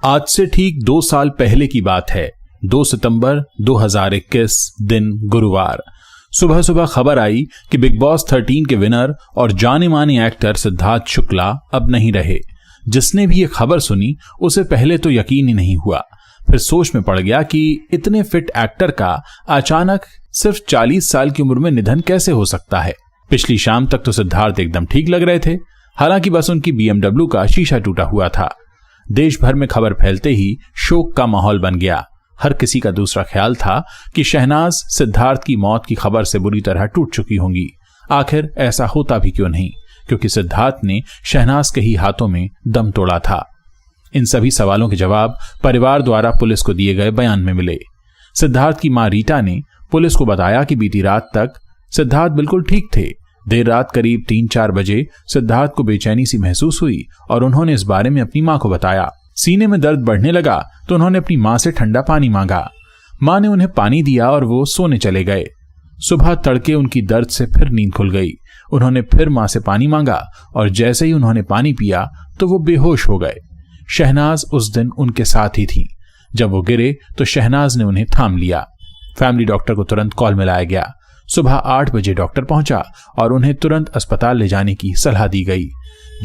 आज से ठीक 2 साल पहले की बात है। 2 सितंबर 2021 दिन गुरुवार। सुबह सुबह खबर आई कि बिग बॉस 13 के विनर और जाने माने एक्टर सिद्धार्थ शुक्ला अब नहीं रहे। जिसने भी ये खबर सुनी उसे पहले तो यकीन ही नहीं हुआ, फिर सोच में पड़ गया कि इतने फिट एक्टर का अचानक सिर्फ 40 साल की उम्र में निधन कैसे हो सकता है। पिछली शाम तक तो सिद्धार्थ एकदम ठीक लग रहे थे, हालांकि बस उनकी BMW का शीशा टूटा हुआ था। देश भर में खबर फैलते ही शोक का माहौल बन गया। हर किसी का दूसरा ख्याल था कि शहनाज सिद्धार्थ की मौत की खबर से बुरी तरह टूट चुकी होंगी। आखिर ऐसा होता भी क्यों नहीं, क्योंकि सिद्धार्थ ने शहनाज के ही हाथों में दम तोड़ा था। इन सभी सवालों के जवाब परिवार द्वारा पुलिस को दिए गए बयान में मिले। सिद्धार्थ की मां रीटा ने पुलिस को बताया कि बीती रात तक सिद्धार्थ बिल्कुल ठीक थे। देर रात करीब 3-4 बजे सिद्धार्थ को बेचैनी सी महसूस हुई और उन्होंने इस बारे में अपनी मां को बताया। सीने में दर्द बढ़ने लगा तो उन्होंने अपनी मां से ठंडा पानी मांगा। मां ने उन्हें पानी दिया और वो सोने चले गए। सुबह तड़के उनकी दर्द से फिर नींद खुल गई। उन्होंने फिर मां से पानी मांगा और जैसे ही उन्होंने पानी पिया तो वो बेहोश हो गए। शहनाज उस दिन उनके साथ ही थी। जब वो गिरे तो शहनाज ने उन्हें थाम लिया। फैमिली डॉक्टर को तुरंत कॉल मिलाया गया। सुबह 8 बजे डॉक्टर पहुंचा और उन्हें तुरंत अस्पताल ले जाने की सलाह दी गई।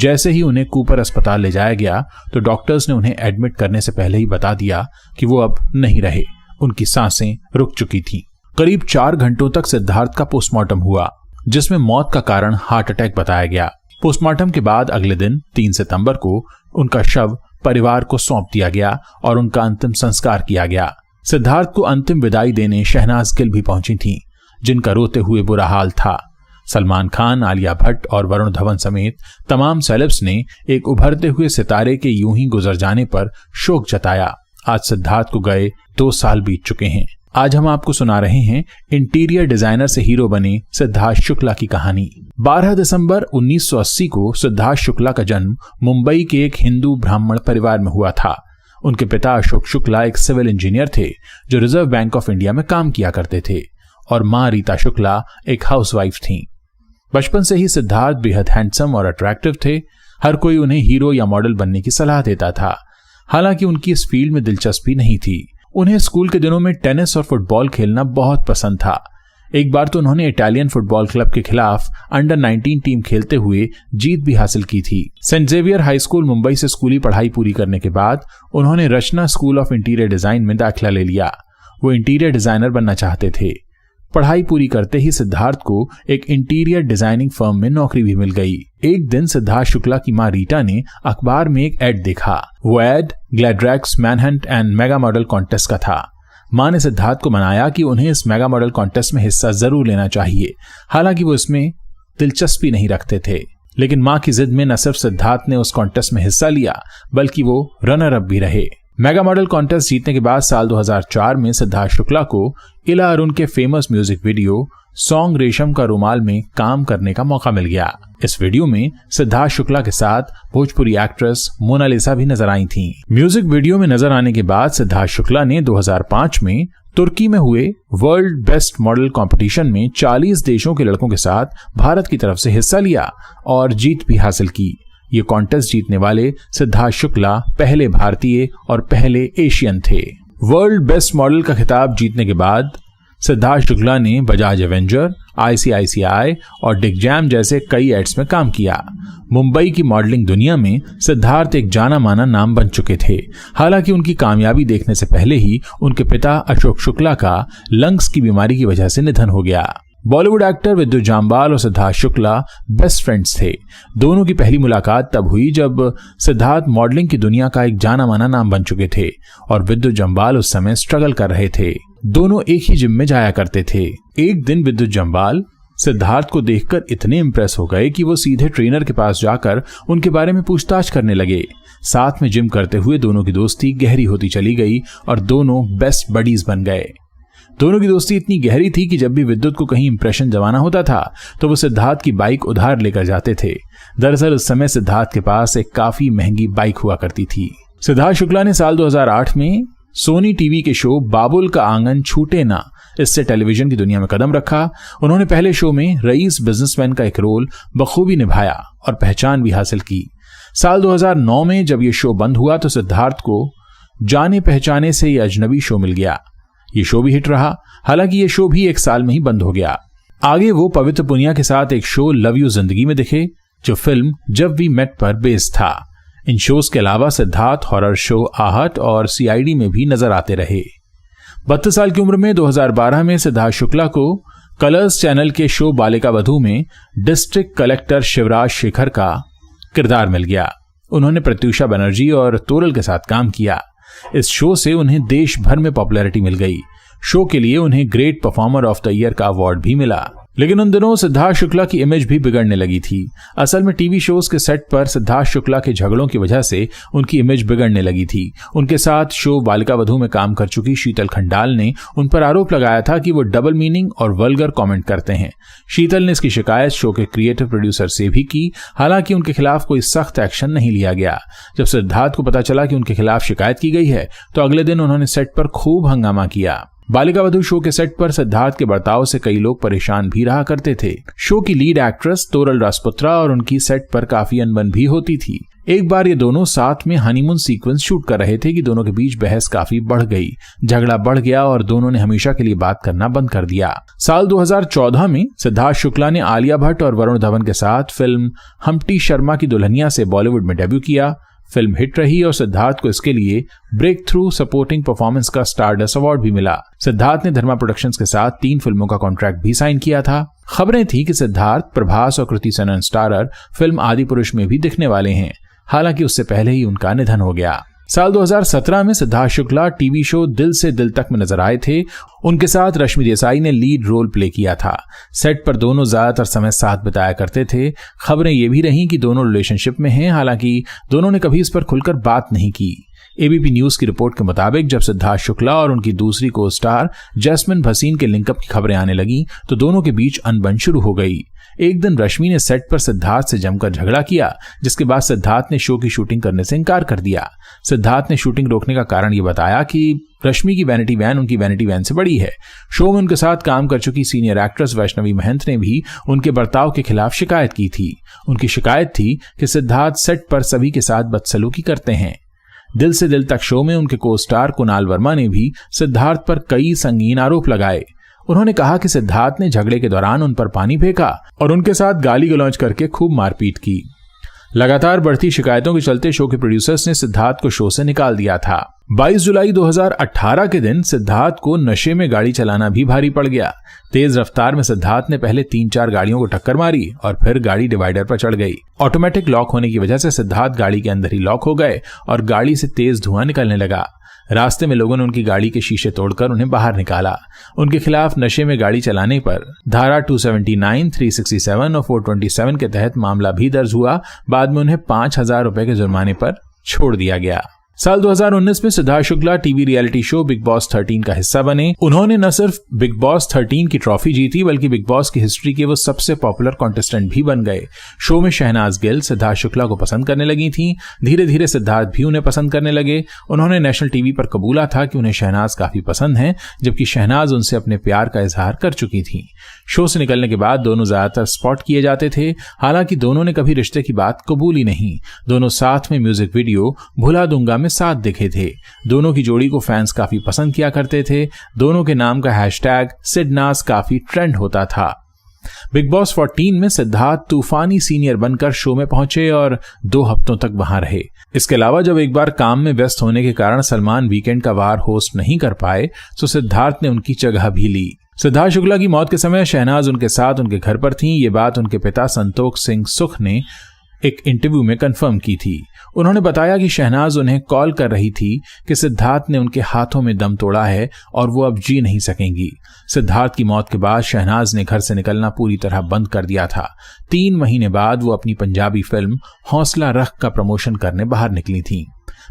जैसे ही उन्हें कूपर अस्पताल ले जाया गया तो डॉक्टर्स ने उन्हें एडमिट करने से पहले ही बता दिया कि वो अब नहीं रहे। उनकी सांसें रुक चुकी थीं। करीब 4 घंटों तक सिद्धार्थ का पोस्टमार्टम हुआ, जिसमें मौत का कारण हार्ट अटैक बताया गया। पोस्टमार्टम के बाद अगले दिन 3 सितंबर को उनका शव परिवार को सौंप दिया गया और उनका अंतिम संस्कार किया गया। सिद्धार्थ को अंतिम विदाई देने शहनाज गिल भी पहुंची थीं, जिनका रोते हुए बुरा हाल था। सलमान खान, आलिया भट्ट और वरुण धवन समेत तमाम सेलेब्स ने एक उभरते हुए सितारे के यूं ही गुजर जाने पर शोक जताया। आज सिद्धार्थ को गए 2 साल बीत चुके हैं। आज हम आपको सुना रहे हैं इंटीरियर डिजाइनर से हीरो बने सिद्धार्थ शुक्ला की कहानी। 12 दिसंबर 1980 को सिद्धार्थ शुक्ला का जन्म मुंबई के एक हिंदू ब्राह्मण परिवार में हुआ था। उनके पिता अशोक शुक्ला एक सिविल इंजीनियर थे जो रिजर्व बैंक ऑफ इंडिया में काम किया करते थे और मां रीता शुक्ला एक हाउसवाइफ थीं। बचपन से ही सिद्धार्थ बेहद हैंडसम और अट्रैक्टिव थे। हर कोई उन्हें हीरो या मॉडल बनने की सलाह देता था। हालांकि उनकी इस फील्ड में दिलचस्पी नहीं थी। उन्हें स्कूल के दिनों में टेनिस और फुटबॉल खेलना बहुत पसंद था। एक बार तो उन्होंने इटालियन फुटबॉल क्लब के खिलाफ अंडर 19 टीम खेलते हुए जीत भी हासिल की थी। Saint Xavier high school Mumbai से स्कूली पढ़ाई पूरी करने के बाद उन्होंने Rachana school of interior design में दाखिला ले लिया। वो इंटीरियर डिजाइनर बनना चाहते थे। पढ़ाई पूरी करते ही सिद्धार्थ को एक इंटीरियर डिजाइनिंग फर्म में नौकरी भी मिल गई। एक दिन सिद्धार्थ शुक्ला की मां रीटा ने अखबार में एक एड देखा। वो ad Gladrags Manhunt and mega model contest का था। मां ने सिद्धार्थ को मनाया कि उन्हें इस मेगा मॉडल कॉन्टेस्ट में हिस्सा जरूर लेना चाहिए। हालांकि वो इसमें दिलचस्पी नहीं रखते थे, लेकिन मां की जिद में न सिर्फ सिद्धार्थ ने उस कॉन्टेस्ट में हिस्सा लिया बल्कि वो रनर अप भी रहे। मेगा मॉडल कॉन्टेस्ट जीतने के बाद साल 2004 में सिद्धार्थ शुक्ला को इला अरुण के फेमस म्यूजिक वीडियो सॉन्ग रेशम का रुमाल में काम करने का मौका मिल गया। इस वीडियो में सिद्धार्थ शुक्ला के साथ भोजपुरी एक्ट्रेस मोनालिसा भी नजर आई थीं। म्यूजिक वीडियो में नजर आने के बाद सिद्धार्थ शुक्ला ने 2005 में तुर्की में हुए वर्ल्ड बेस्ट मॉडल कंपटीशन में 40 देशों के लड़कों के साथ भारत की तरफ से हिस्सा लिया और जीत भी हासिल की। ये कॉन्टेस्ट जीतने वाले सिद्धार्थ शुक्ला पहले भारतीय और पहले एशियन थे। वर्ल्ड बेस्ट मॉडल का खिताब जीतने के बाद सिद्धार्थ शुक्ला ने बजाज एवेंजर, ICICI और डिक जैम जैसे कई एड्स में काम किया। मुंबई की मॉडलिंग दुनिया में सिद्धार्थ एक जाना माना नाम बन चुके थे। हालांकि उनकी कामयाबी देखने से पहले ही उनके पिता अशोक शुक्ला का लंग्स की बीमारी की वजह से निधन हो गया। बॉलीवुड एक्टर विद्युत जामवाल और सिद्धार्थ शुक्ला बेस्ट फ्रेंड्स थे। दोनों की पहली मुलाकात तब हुई जब सिद्धार्थ मॉडलिंग की दुनिया का एक जाना माना नाम बन चुके थे और विद्युत जामवाल उस समय स्ट्रगल कर रहे थे। दोनों एक ही जिम में जाया करते थे। एक दिन विद्युत जामवाल सिद्धार्थ को देखकर इतने इम्प्रेस हो गए कि वो सीधे ट्रेनर के पास जाकर उनके बारे में पूछताछ करने लगे। साथ में जिम करते हुए दोनों की दोस्ती गहरी होती चली गई और दोनों बेस्ट बडीज बन गए। दोनों की दोस्ती इतनी गहरी थी कि जब भी विद्युत को कहीं इंप्रेशन जमाना होता था तो वो सिद्धार्थ की बाइक उधार लेकर जाते थे। दरअसल उस समय सिद्धार्थ के पास एक काफी महंगी बाइक हुआ करती थी। सिद्धार्थ शुक्ला ने साल 2008 में सोनी टीवी के शो बाबुल का आंगन छूटे ना, इससे टेलीविजन की दुनिया में कदम रखा। उन्होंने पहले शो में रईस बिजनेसमैन का एक रोल बखूबी निभाया और पहचान भी हासिल की। साल 2009 में जब ये शो बंद हुआ तो सिद्धार्थ को जाने पहचाने से ये अजनबी शो मिल गया। ये शो भी हिट रहा, हालांकि ये शो भी 1 साल में ही बंद हो गया। आगे वो पवित्र पुनिया के साथ एक शो लव यू जिंदगी में दिखे, जो फिल्म जब वी मेट पर बेस्ड था। इन शोज के अलावा सिद्धार्थ हॉरर शो आहट और सीआईडी में भी नजर आते रहे। 32 साल की उम्र में 2012 में सिद्धार्थ शुक्ला को कलर्स चैनल के शो बालिका वधू में डिस्ट्रिक्ट कलेक्टर शिवराज शेखर का किरदार मिल गया। उन्होंने प्रत्युषा बनर्जी और तोरल के साथ काम किया। इस शो से उन्हें देश भर में पॉपुलैरिटी मिल गई। शो के लिए उन्हें great performer of the year का अवार्ड भी मिला। लेकिन उन दिनों सिद्धार्थ शुक्ला की इमेज भी बिगड़ने लगी थी। असल में टीवी शोज के सेट पर सिद्धार्थ शुक्ला के झगड़ों की वजह से उनकी इमेज बिगड़ने लगी थी। उनके साथ शो बालिका वधू में काम कर चुकी शीतल खंडाल ने उन पर आरोप लगाया था कि वो डबल मीनिंग और वल्गर कमेंट करते हैं। शीतल ने इसकी शिकायत शो के क्रिएटिव प्रोड्यूसर से भी की, हालांकि उनके खिलाफ कोई सख्त एक्शन नहीं लिया गया। जब सिद्धार्थ को पता चला कि उनके खिलाफ शिकायत की गई है तो अगले दिन उन्होंने सेट पर खूब हंगामा किया। बालिका वधू शो के सेट पर सिद्धार्थ के बर्ताव से कई लोग परेशान भी रहा करते थे। शो की लीड एक्ट्रेस तोरल राजपुत्रा और उनकी सेट पर काफी अनबन भी होती थी। एक बार ये दोनों साथ में हनीमून सीक्वेंस शूट कर रहे थे कि दोनों के बीच बहस काफी बढ़ गई। झगड़ा बढ़ गया और दोनों ने हमेशा के लिए बात करना बंद कर दिया। साल 2014 में सिद्धार्थ शुक्ला ने आलिया भट्ट और वरुण धवन के साथ फिल्म हम्प्टी शर्मा की दुल्हनिया से बॉलीवुड में डेब्यू किया। फिल्म हिट रही और सिद्धार्थ को इसके लिए ब्रेक थ्रू सपोर्टिंग परफॉर्मेंस का स्टारडस्ट अवार्ड भी मिला। सिद्धार्थ ने धर्मा प्रोडक्शंस के साथ 3 फिल्मों का कॉन्ट्रैक्ट भी साइन किया था। खबरें थी कि सिद्धार्थ प्रभास और कृति सेनन स्टारर फिल्म आदि पुरुष में भी दिखने वाले हैं, हालांकि उससे पहले ही उनका निधन हो गया। साल 2017 में सिद्धार्थ शुक्ला टीवी शो दिल से दिल तक में नजर आए थे। उनके साथ रश्मि देसाई ने लीड रोल प्ले किया था। सेट पर दोनों ज्यादातर समय साथ बिताया करते थे। खबरें ये भी रहीं कि दोनों रिलेशनशिप में हैं, हालांकि दोनों ने कभी इस पर खुलकर बात नहीं की। एबीपी न्यूज की रिपोर्ट के मुताबिक जब सिद्धार्थ शुक्ला और उनकी दूसरी को स्टार जैस्मिन भसीन के लिंकअप की खबरें आने लगी तो दोनों के बीच अनबन शुरू हो गई। एक दिन रश्मि ने सेट पर सिद्धार्थ से जमकर झगड़ा किया, जिसके बाद सिद्धार्थ ने शो की शूटिंग करने से इनकार कर दिया। सिद्धार्थ ने शूटिंग रोकने का कारण ये बताया कि रश्मि की वैनिटी वैन उनकी वैनिटी वैन से बड़ी है। शो में उनके साथ काम कर चुकी सीनियर एक्ट्रेस वैष्णवी महंत ने भी उनके बर्ताव के खिलाफ शिकायत की थी। उनकी शिकायत थी कि सिद्धार्थ सेट पर सभी के साथ बदसलूकी करते हैं। दिल से दिल तक शो में उनके को स्टार कुणाल वर्मा ने भी सिद्धार्थ पर कई संगीन आरोप लगाए। उन्होंने कहा कि सिद्धार्थ ने झगड़े के दौरान उन पर पानी फेंका और उनके साथ गाली गलौज करके खूब मारपीट की। लगातार बढ़ती शिकायतों के चलते शो के प्रोड्यूसर्स ने सिद्धार्थ को शो से निकाल दिया था। 22 जुलाई 2018 के दिन सिद्धार्थ को नशे में गाड़ी चलाना भी भारी पड़ गया। तेज रफ्तार में सिद्धार्थ ने पहले 3-4 गाड़ियों को टक्कर मारी और फिर गाड़ी डिवाइडर पर चढ़ गई। ऑटोमेटिक लॉक होने की वजह से सिद्धार्थ गाड़ी के अंदर ही लॉक हो गए और गाड़ी से तेज धुआं निकलने लगा। रास्ते में लोगों ने उनकी गाड़ी के शीशे तोड़कर उन्हें बाहर निकाला। उनके खिलाफ नशे में गाड़ी चलाने पर धारा 279, 367 और 427 के तहत मामला भी दर्ज हुआ। बाद में उन्हें 5,000 रुपए के जुर्माने पर छोड़ दिया गया। साल 2019 में Siddharth Shukla TV reality show big boss 13 का हिस्सा बने। उन्होंने न सिर्फ बिग बॉस 13 की ट्रॉफी जीती बल्कि बिग बॉस की हिस्ट्री के वो सबसे पॉपुलर कॉन्टेस्टेंट भी बन गए। शो में शहनाज गिल सिद्धार्थ शुक्ला को पसंद करने लगी थीं। धीरे धीरे सिद्धार्थ भी उन्हें पसंद करने लगे। उन्होंने नेशनल टीवी पर कबूला था कि उन्हें शहनाज काफी पसंद है, जबकि शहनाज उनसे अपने प्यार का इजहार कर चुकी थी। शो से निकलने के बाद दोनों ज्यादातर स्पॉट किए जाते थे, हालांकि दोनों ने कभी रिश्ते की बात कबूली नहीं। दोनों साथ में म्यूजिक वीडियो भुला दूंगा में साथ दिखे थे। दोनों की जोड़ी को फैंस काफी पसंद किया करते थे। दोनों के नाम का हैशटैग सिडनास काफी ट्रेंड होता था। बिग बॉस 14 में सिद्धार्थ तूफानी सीनियर बनकर शो में पहुंचे और 2 हफ्तों तक वहां रहे। इसके अलावा जब एक बार काम में व्यस्त होने के कारण सलमान वीकेंड का वार होस्ट नहीं कर पाए तो सिद्धार्थ ने उनकी जगह भी ली। सिद्धार्थ शुक्ला की मौत के समय शहनाज उनके साथ उनके घर पर थीं। ये बात उनके पिता संतोष सिंह सुख ने एक इंटरव्यू में कंफर्म की थी। उन्होंने बताया कि शहनाज उन्हें कॉल कर रही थी कि सिद्धार्थ ने उनके हाथों में दम तोड़ा है और वो अब जी नहीं सकेंगी। सिद्धार्थ की मौत के बाद शहनाज ने घर से निकलना पूरी तरह बंद कर दिया था। 3 महीने बाद वो अपनी पंजाबी फिल्म हौसला रख का प्रमोशन करने बाहर निकली थीं।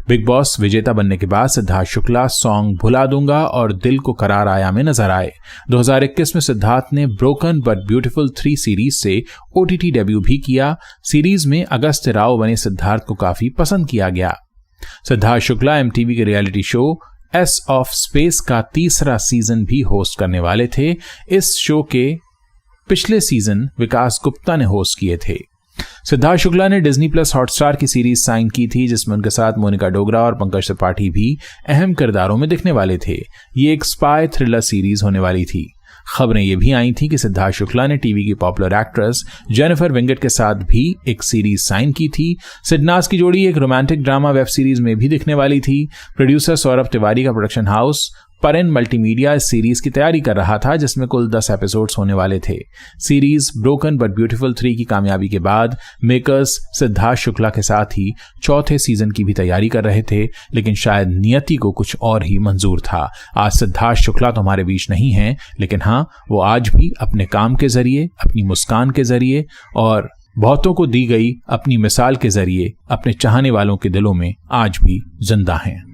बिग बॉस विजेता बनने के बाद सिद्धार्थ शुक्ला सॉन्ग भुला दूंगा और दिल को करार आया में नजर आए। 2021 में सिद्धार्थ ने ब्रोकन बट ब्यूटीफुल 3 सीरीज से ओटीटी डेब्यू भी किया। सीरीज में अगस्त राव बने सिद्धार्थ को काफी पसंद किया गया। सिद्धार्थ शुक्ला एमटीवी के reality show S of space का 3रा सीजन भी होस्ट करने वाले थे। इस शो के पिछले सीजन विकास गुप्ता ने होस्ट किए थे। सिद्धार्थ शुक्ला ने डिज्नी प्लस हॉटस्टार की सीरीज साइन की थी, जिसमें उनके साथ मोनिका डोगरा और पंकज त्रिपाठी भी अहम किरदारों में दिखने वाले थे। ये एक स्पाई थ्रिलर सीरीज होने वाली थी। खबरें ये भी आई थी कि सिद्धार्थ शुक्ला ने टीवी की पॉपुलर एक्ट्रेस जेनिफर विंगेट के साथ भी एक सीरीज साइन की थी। सिडनास की जोड़ी एक रोमांटिक ड्रामा वेब सीरीज में भी दिखने वाली थी। प्रोड्यूसर सौरभ तिवारी का प्रोडक्शन हाउस परन मल्टीमीडिया इस सीरीज की तैयारी कर रहा था, जिसमें कुल 10 एपिसोड्स होने वाले थे। सीरीज ब्रोकन बट ब्यूटीफुल 3 की कामयाबी के बाद मेकर्स सिद्धार्थ शुक्ला के साथ ही चौथे सीजन की भी तैयारी कर रहे थे, लेकिन शायद नियति को कुछ और ही मंजूर था। आज सिद्धार्थ शुक्ला तो हमारे बीच नहीं है, लेकिन हाँ, वो आज भी अपने काम के जरिए, अपनी मुस्कान के जरिए और बहुतों को दी गई अपनी मिसाल के जरिए अपने चाहने वालों के दिलों में आज भी जिंदा हैं।